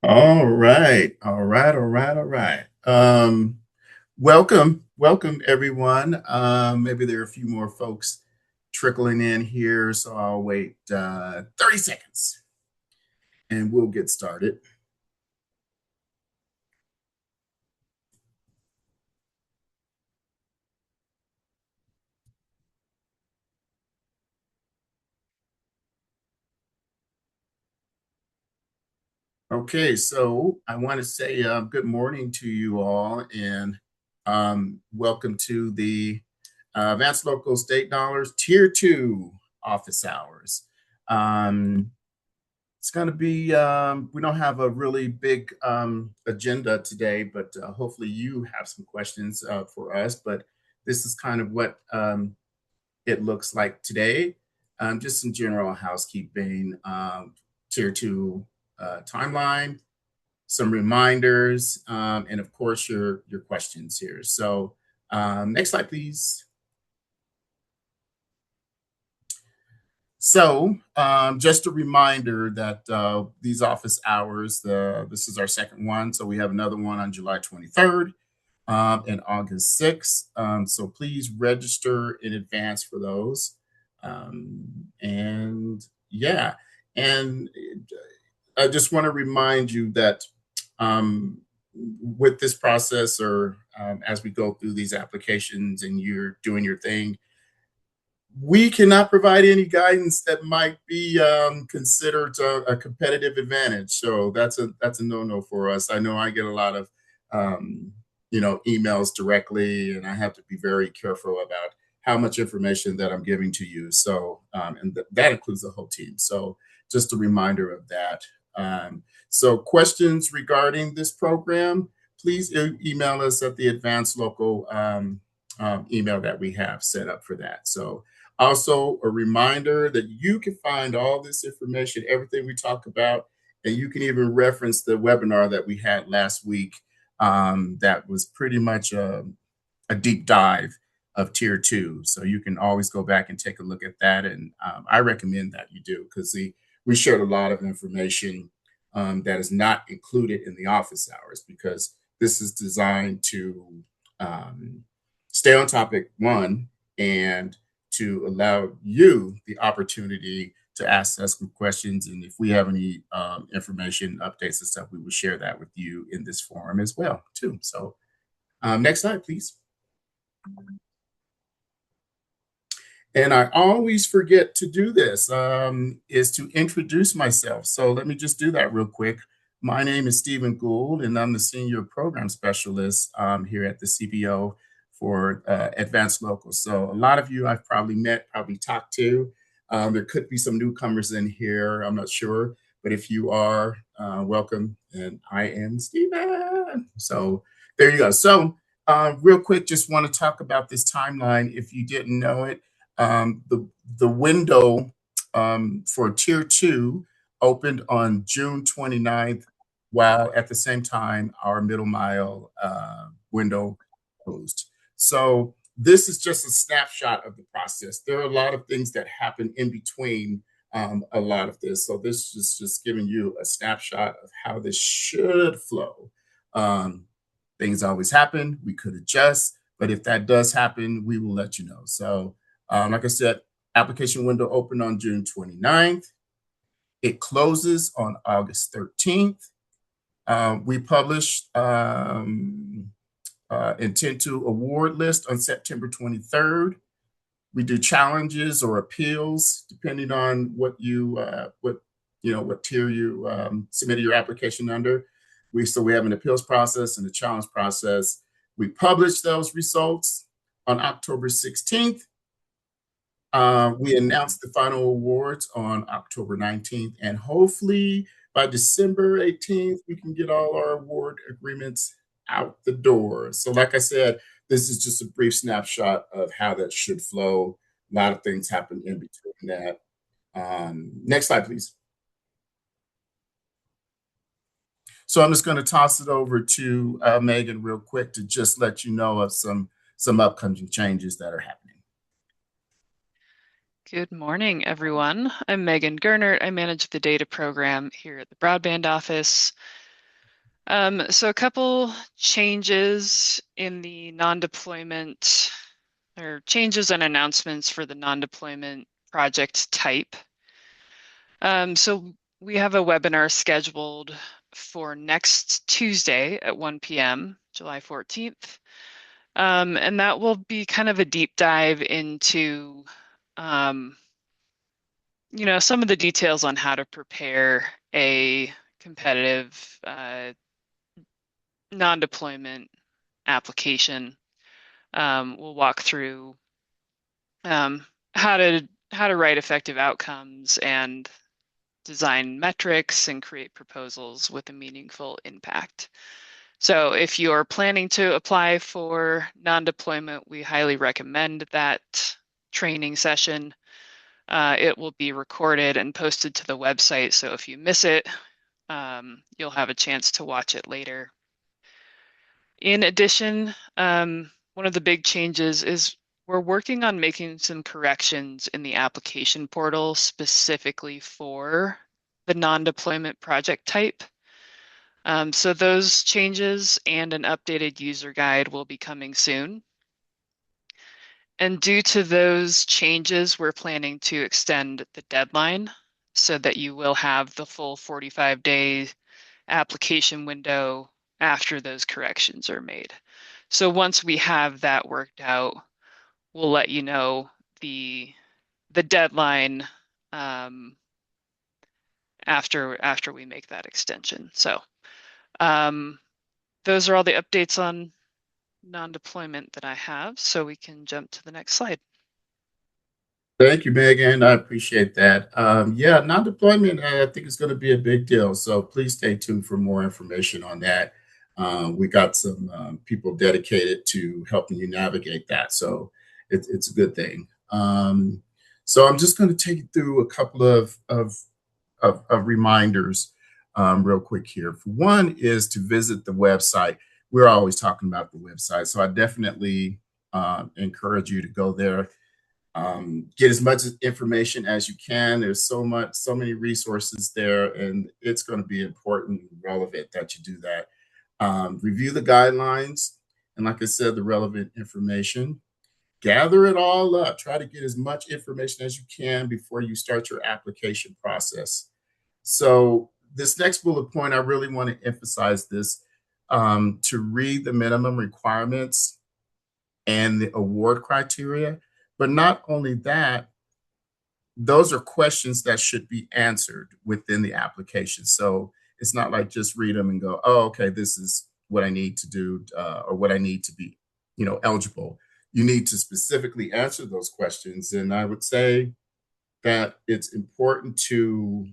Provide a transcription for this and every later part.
All right. All right. All right. All right. Welcome everyone. Maybe there are a few more folks trickling in here, so I'll wait 30 seconds and we'll get started. Okay, so I want to say good morning to you all and welcome to the Advanced Local State Dollars Tier 2 office hours. Um, It's going to be, we don't have a really big agenda today, but hopefully you have some questions for us. But this is kind of what it looks like today. Just some general housekeeping, tier two timeline, some reminders, and of course your questions here. So next slide, please. So, just a reminder that these office hours, this is our second one. So, we have another one on July 23rd and August 6th. So, please register in advance for those. And yeah, and I just want to remind you that um, with this process or as we go through these applications and you're doing your thing, we cannot provide any guidance that might be considered a competitive advantage. So that's a no-no for us. I know I get a lot of um, emails directly, and I have to be very careful about how much information that I'm giving to you. So and that includes the whole team. So just a reminder of that. So questions regarding this program, please email us at the advanced local email that we have set up for that. So also, a reminder that you can find all this information, everything we talk about, and you can even reference the webinar that we had last week. That was pretty much a deep dive of tier two. So you can always go back and take a look at that. And I recommend that you do because we shared a lot of information that is not included in the office hours because this is designed to um, stay on topic, one, and to allow you the opportunity to ask us some questions. And if we have any information, updates, and stuff, we will share that with you in this forum as well, too. So next slide, please. And I always forget to do this, is to introduce myself. So let me just do that real quick. My name is Stephen Gould, and I'm the Senior Program Specialist here at the CBO for Advanced Local. So a lot of you I've probably met, probably talked to. There could be some newcomers in here, I'm not sure. But if you are, welcome. And I am Stephen. So there you go. So real quick, just want to talk about this timeline if you didn't know it. The window for tier two opened on June 29th, while at the same time our middle mile window closed. So this is just a snapshot of the process. There are a lot of things that happen in between a lot of this. So this is just giving you a snapshot of how this should flow. Um, Things always happen. We could adjust, but if that does happen, we will let you know. So like I said, application window opened on June 29th. It closes on August 13th. We publish intent to award list on September 23rd. We do challenges or appeals depending on what tier you submitted your application under. We have an appeals process and a challenge process. We publish those results on October 16th. We announced the final awards on October 19th, and hopefully by December 18th, we can get all our award agreements out the door. So, like I said, this is just a brief snapshot of how that should flow. A lot of things happen in between that. Next slide, please. So I'm just going to toss it over to Megan real quick to just let you know of some upcoming changes that are happening. Good morning, everyone. I'm Megan Gernert. I manage the data program here at the Broadband office. So a couple changes in the non-deployment or changes and announcements for the non-deployment project type. So we have a webinar scheduled for next Tuesday at 1 p.m., July 14th. And that will be kind of a deep dive into, um, some of the details on how to prepare a competitive non-deployment application. We'll walk through um, how to write effective outcomes and design metrics and create proposals with a meaningful impact. So if you're planning to apply for non-deployment, we highly recommend that training session. It will be recorded and posted to the website, so if you miss it, you'll have a chance to watch it later. In addition, one of the big changes is we're working on making some corrections in the application portal specifically for the non-deployment project type. So those changes and an updated user guide will be coming soon. And due to those changes, we're planning to extend the deadline so that you will have the full 45-day application window after those corrections are made. So once we have that worked out, we'll let you know the deadline um, after we make that extension. So um, those are all the updates on non-deployment that I have. So we can jump to the next slide. Thank you, Megan. I appreciate that. Yeah, non-deployment, I think it's going to be a big deal. So please stay tuned for more information on that. We got some people dedicated to helping you navigate that. So it's a good thing. So I'm just going to take you through a couple of reminders real quick here. One is to visit the website. We're always talking about the website. So I definitely encourage you to go there, get as much information as you can. There's so many resources there, and it's going to be important and relevant that you do that. Review the guidelines, and like I said, the relevant information. Gather it all up. Try to get as much information as you can before you start your application process. So, this next bullet point, I really want to emphasize this, to read the minimum requirements and the award criteria. But not only that, those are questions that should be answered within the application. So it's not like just read them and go, oh, okay, this is what I need to do, or what I need to be, eligible. You need to specifically answer those questions. And I would say that it's important to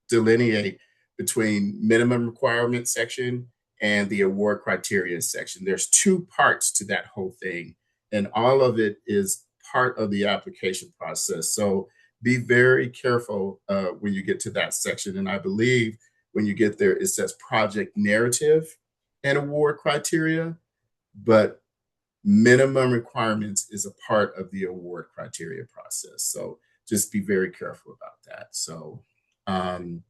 delineate between minimum requirement section and the award criteria section. There's two parts to that whole thing, and all of it is part of the application process. So be very careful when you get to that section. And I believe when you get there, it says project narrative and award criteria, but minimum requirements is a part of the award criteria process. So just be very careful about that. So um,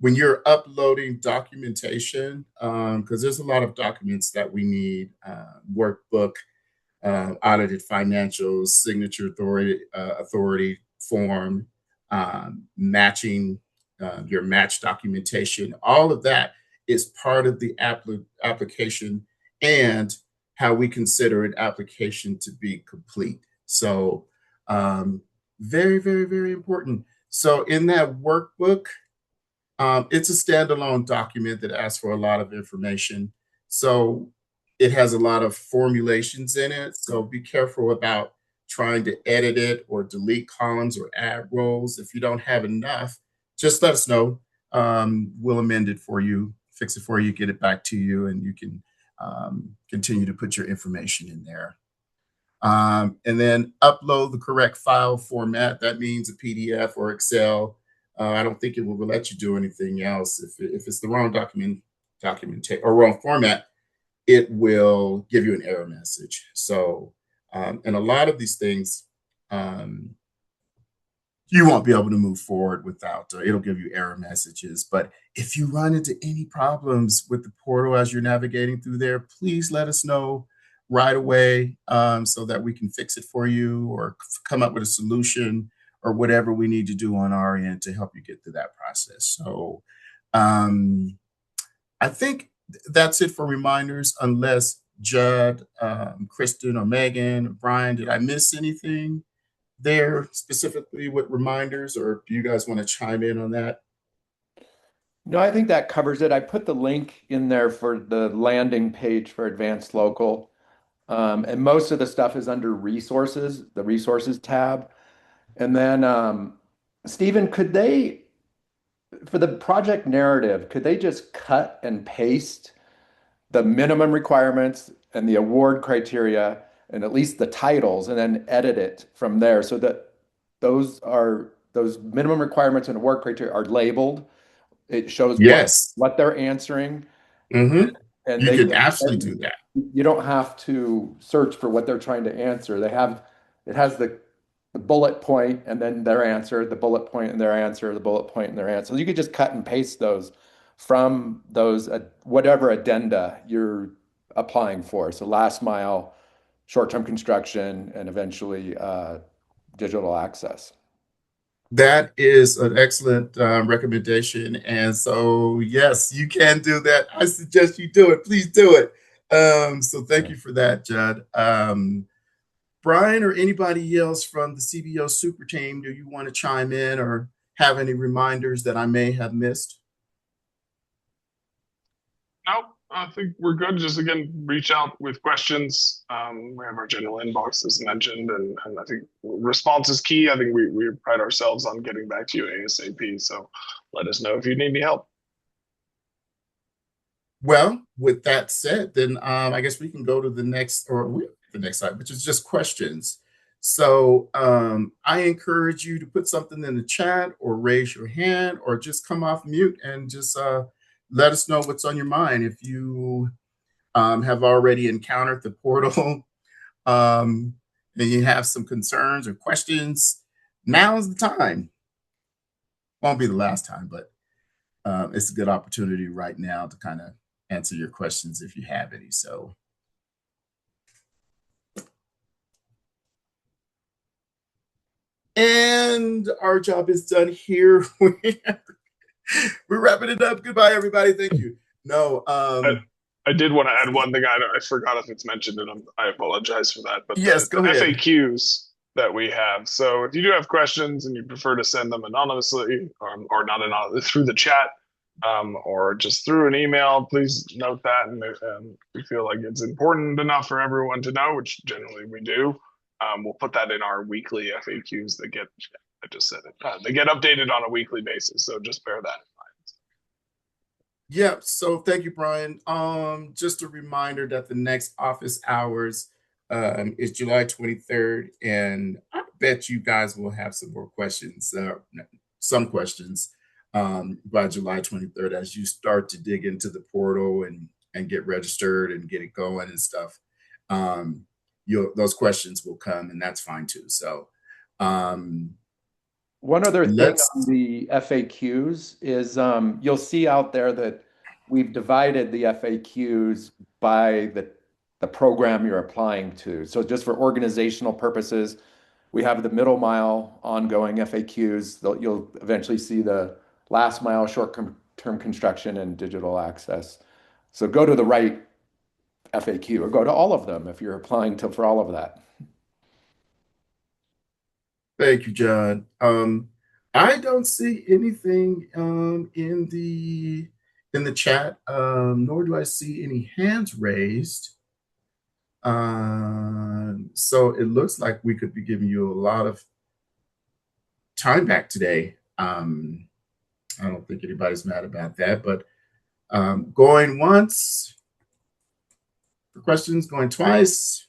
when you're uploading documentation, because there's a lot of documents that we need, workbook, audited financials, signature authority form, matching your match documentation. All of that is part of the application and how we consider an application to be complete. So, very, very, very important. So, in that workbook, it's a standalone document that asks for a lot of information. So it has a lot of formulations in it. So be careful about trying to edit it or delete columns or add rows. If you don't have enough, just let us know. We'll amend it for you, fix it for you, get it back to you, and you can continue to put your information in there. And then upload the correct file format. That means a PDF or Excel. I don't think it will let you do anything else. If it's the wrong document or wrong format, it will give you an error message. So, and a lot of these things, um, you won't be able to move forward without it'll give you error messages. But if you run into any problems with the portal as you're navigating through there, please let us know right away, so that we can fix it for you or come up with a solution or whatever we need to do on our end to help you get through that process. So um, I think that's it for reminders, unless Judd, Kristen, or Megan, Brian, did I miss anything there specifically with reminders, or do you guys want to chime in on that? No, I think that covers it. I put the link in there for the landing page for Advanced Local. And most of the stuff is under resources, the resources tab. And then, Stephen, for the project narrative, could they just cut and paste the minimum requirements and the award criteria and at least the titles and then edit it from there so that those minimum requirements and award criteria are labeled. It shows Yes. what they're answering, Hmm. and You they can can, absolutely do that. you don't have to search for what they're trying to answer. It has the bullet point and then their answer, the bullet point and their answer, the bullet point and their answer. So you could just cut and paste those from those whatever addenda you're applying for. So last mile, short-term construction, and eventually digital access. That is an excellent recommendation. And so, yes, you can do that. I suggest you do it. Please do it. So, thank you for that, Judd. Brian or anybody else from the CBO super team, do you want to chime in or have any reminders that I may have missed? No, I think we're good. Just again, reach out with questions. We have our general inbox as mentioned, and I think response is key. I think we pride ourselves on getting back to you ASAP. So let us know if you need any help. Well, with that said, then I guess we can go to the next, the next slide, which is just questions. So I encourage you to put something in the chat or raise your hand or just come off mute and just let us know what's on your mind. If you have already encountered the portal and you have some concerns or questions, now's the time. Won't be the last time, but it's a good opportunity right now to kind of answer your questions if you have any. So, and our job is done here. We're wrapping it up. Goodbye, everybody. Thank you. No, I did want to add one thing. I forgot if it's mentioned, and I apologize for that. But yes, the go ahead. FAQs that we have. So if you do have questions and you prefer to send them anonymously or not anonymously through the chat, or just through an email, please note that. And we feel like it's important enough for everyone to know, which generally we do. We'll put that in our weekly FAQs that get, I just said it, they get updated on a weekly basis. So just bear that in mind. Yeah, so thank you, Brian. Just a reminder that the next office hours is July 23rd, and I bet you guys will have some more questions, some questions by July 23rd as you start to dig into the portal and get registered and get it going and stuff. Those questions will come, and that's fine too. So One other thing let's. on the FAQs is you'll see out there that we've divided the FAQs by the program you're applying to. So just for organizational purposes, we have the middle mile ongoing FAQs. You'll eventually see the last mile short-term construction and digital access. So go to the right FAQ or go to all of them if you're applying to for all of that. Thank you, John. I don't see anything in the chat, nor do I see any hands raised. So it looks like we could be giving you a lot of time back today. I don't think anybody's mad about that, but going once for questions, going twice,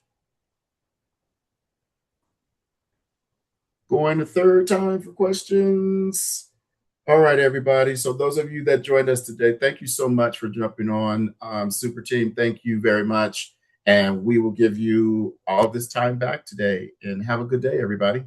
going a third time for questions. All right, everybody. So those of you that joined us today, thank you so much for jumping on. Super team, thank you very much. And we will give you all this time back today. And have a good day, everybody.